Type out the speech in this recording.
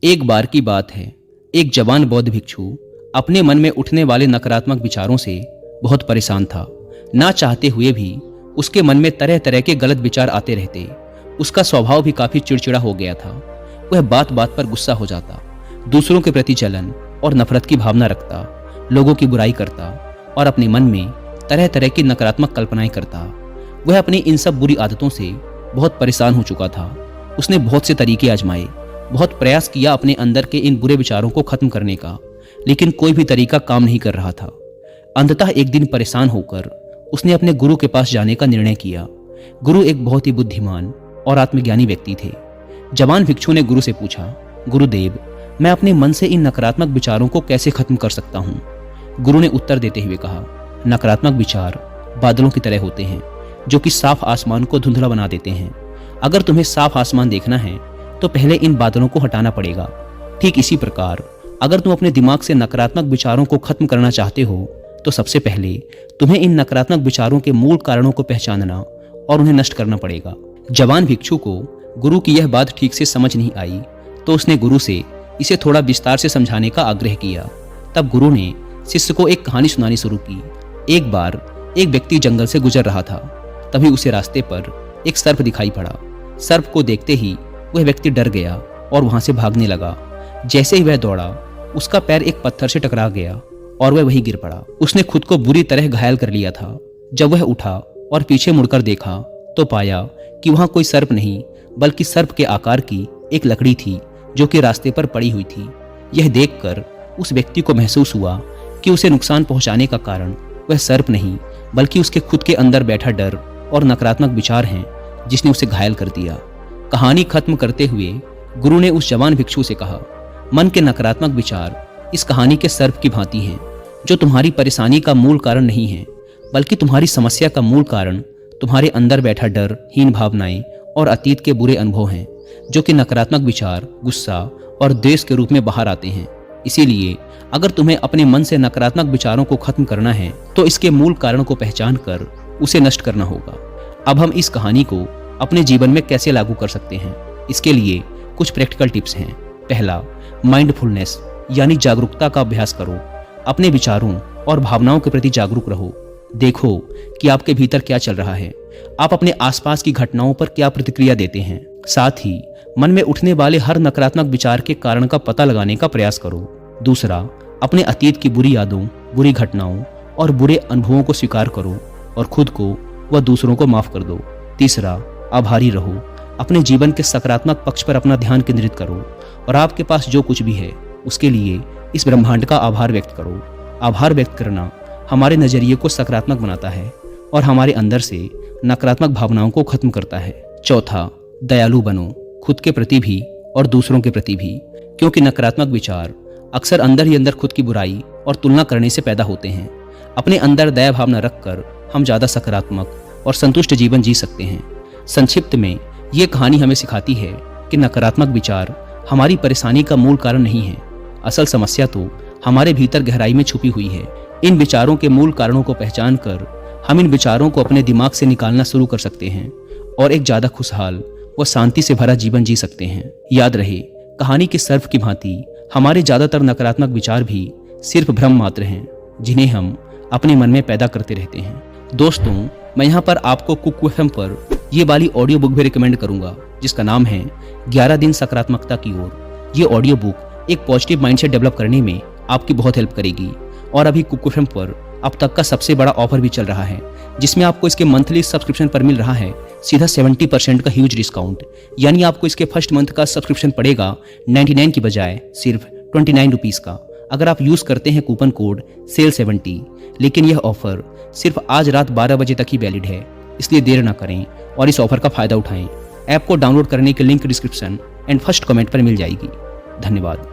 एक बार की बात है, एक जवान बौद्ध भिक्षु अपने मन में उठने वाले नकारात्मक विचारों से बहुत परेशान था। ना चाहते हुए भी उसके मन में तरह तरह के गलत विचार आते रहते। उसका स्वभाव भी काफी चिड़चिड़ा हो गया था। वह बात बात पर गुस्सा हो जाता, दूसरों के प्रति जलन और नफरत की भावना रखता, लोगों की बुराई करता और अपने मन में तरह तरह की नकारात्मक कल्पनाएं करता। वह अपनी इन सब बुरी आदतों से बहुत परेशान हो चुका था। उसने बहुत से तरीके आजमाए, बहुत प्रयास किया अपने अंदर के इन बुरे विचारों को खत्म करने का, लेकिन कोई भी तरीका काम नहीं कर रहा था। अंततः एक दिन परेशान होकर उसने अपने गुरु के पास जाने का निर्णय किया। गुरु एक बहुत ही बुद्धिमान और आत्मज्ञानी व्यक्ति थे। जवान भिक्षु ने गुरु से पूछा, गुरुदेव, मैं अपने मन से इन नकारात्मक विचारों को कैसे खत्म कर सकता हूँ? गुरु ने उत्तर देते हुए कहा, नकारात्मक विचार बादलों की तरह होते हैं जो कि साफ आसमान को धुंधला बना देते हैं। अगर तुम्हें साफ आसमान देखना है तो पहले इन बादलों को हटाना पड़ेगा। ठीक इसी प्रकार अगर तुम अपने दिमाग से नकारात्मक विचारों को खत्म करना चाहते हो तो सबसे पहले तुम्हें इन नकारात्मक विचारों के मूल कारणों को पहचानना और उन्हें नष्ट करना पड़ेगा। जवान भिक्षु को गुरु की यह बात ठीक से समझ नहीं आई तो उसने गुरु से इसे थोड़ा विस्तार से समझाने का आग्रह किया। तब गुरु ने शिष्य को एक कहानी सुनानी शुरू की। एक बार एक व्यक्ति जंगल से गुजर रहा था। तभी उसे रास्ते पर एक सर्प दिखाई पड़ा। सर्प को देखते ही वह व्यक्ति डर गया और वहां से भागने लगा। जैसे ही वह दौड़ा, उसका पैर एक पत्थर से टकरा गया और वह वहीं गिर पड़ा। उसने खुद को बुरी तरह घायल कर लिया था। जब वह उठा और पीछे मुड़कर देखा तो पाया कि वहां कोई सर्प नहीं बल्कि सर्प के आकार की एक लकड़ी थी जो कि रास्ते पर पड़ी हुई थी। यह देखकर उस व्यक्ति को महसूस हुआ कि उसे नुकसान पहुंचाने का कारण वह सर्प नहीं बल्कि उसके खुद के अंदर बैठा डर और नकारात्मक विचार हैं जिसने उसे घायल कर दिया। कहानी खत्म करते हुए गुरु ने उस जवान भिक्षु से कहा, मन के नकारात्मक विचार इस कहानी के सर्प की भांति हैं जो तुम्हारी परेशानी का मूल कारण नहीं है बल्कि तुम्हारी समस्या का मूल कारण तुम्हारे अंदर बैठा डर, हीन भावनाएं और अतीत के बुरे अनुभव हैं जो कि नकारात्मक विचार, गुस्सा और द्वेष के रूप में बाहर आते हैं। इसीलिए अगर तुम्हें अपने मन से नकारात्मक विचारों को खत्म करना है तो इसके मूल कारण को पहचान कर उसे नष्ट करना होगा। अब हम इस कहानी को अपने जीवन में कैसे लागू कर सकते हैं, इसके लिए कुछ प्रैक्टिकल टिप्स हैं। पहला, माइंडफुलनेस यानी जागरूकता का अभ्यास करो। अपने विचारों और भावनाओं के प्रति जागरूक रहो। देखो कि आपके भीतर क्या चल रहा है, आप अपने आसपास की घटनाओं पर क्या प्रतिक्रिया देते हैं। साथ ही मन में उठने वाले हर नकारात्मक विचार के कारण का पता लगाने का प्रयास करो। दूसरा, अपने अतीत की बुरी यादों, बुरी घटनाओं और बुरे अनुभवों को स्वीकार करो और खुद को व दूसरों को माफ कर दो। तीसरा, आभारी रहो। अपने जीवन के सकारात्मक पक्ष पर अपना ध्यान केंद्रित करो और आपके पास जो कुछ भी है उसके लिए इस ब्रह्मांड का आभार व्यक्त करो। आभार व्यक्त करना हमारे नजरिए को सकारात्मक बनाता है और हमारे अंदर से नकारात्मक भावनाओं को खत्म करता है। चौथा, दयालु बनो, खुद के प्रति भी और दूसरों के प्रति भी, क्योंकि नकारात्मक विचार अक्सर अंदर ही अंदर खुद की बुराई और तुलना करने से पैदा होते हैं। अपने अंदर दया भावना रखकर हम ज्यादा सकारात्मक और संतुष्ट जीवन जी सकते हैं। संक्षिप्त में ये कहानी हमें सिखाती है कि नकारात्मक विचार हमारी परेशानी का मूल कारण नहीं है। असल समस्या तो हमारे भीतर गहराई में छुपी हुई है। इन विचारों के मूल कारणों को पहचान कर हम इन विचारों को अपने दिमाग से निकालना शुरू कर सकते हैं और एक ज्यादा खुशहाल व शांति से भरा जीवन जी सकते हैं। याद रहे, कहानी के सर्प की भांति हमारे ज्यादातर नकारात्मक विचार भी सिर्फ भ्रम मात्र हैं जिन्हें हम अपने मन में पैदा करते रहते हैं। दोस्तों, मैं यहाँ पर आपको कुक एफएम पर ये वाली ऑडियो बुक भी रिकमेंड करूंगा जिसका नाम है 11 दिन सकारात्मकता की ओर। ये ऑडियो बुक एक पॉजिटिव माइंडसेट डेवलप करने में आपकी बहुत हेल्प करेगी और अभी कुक एफएम पर अब तक का सबसे बड़ा ऑफर भी चल रहा है जिसमें आपको इसके मंथली सब्सक्रिप्शन पर मिल रहा है सीधा 70% का ह्यूज डिस्काउंट। यानी आपको इसके फर्स्ट मंथ का सब्सक्रिप्शन पड़ेगा 99 की बजाय सिर्फ 29 रुपीज़ का, अगर आप यूज करते हैं कूपन कोड SALE70। लेकिन यह ऑफर सिर्फ आज रात 12 बजे तक ही वैलिड है, इसलिए देर ना करें और इस ऑफर का फायदा उठाएं। ऐप को डाउनलोड करने की link description and first comment पर मिल जाएगी। धन्यवाद।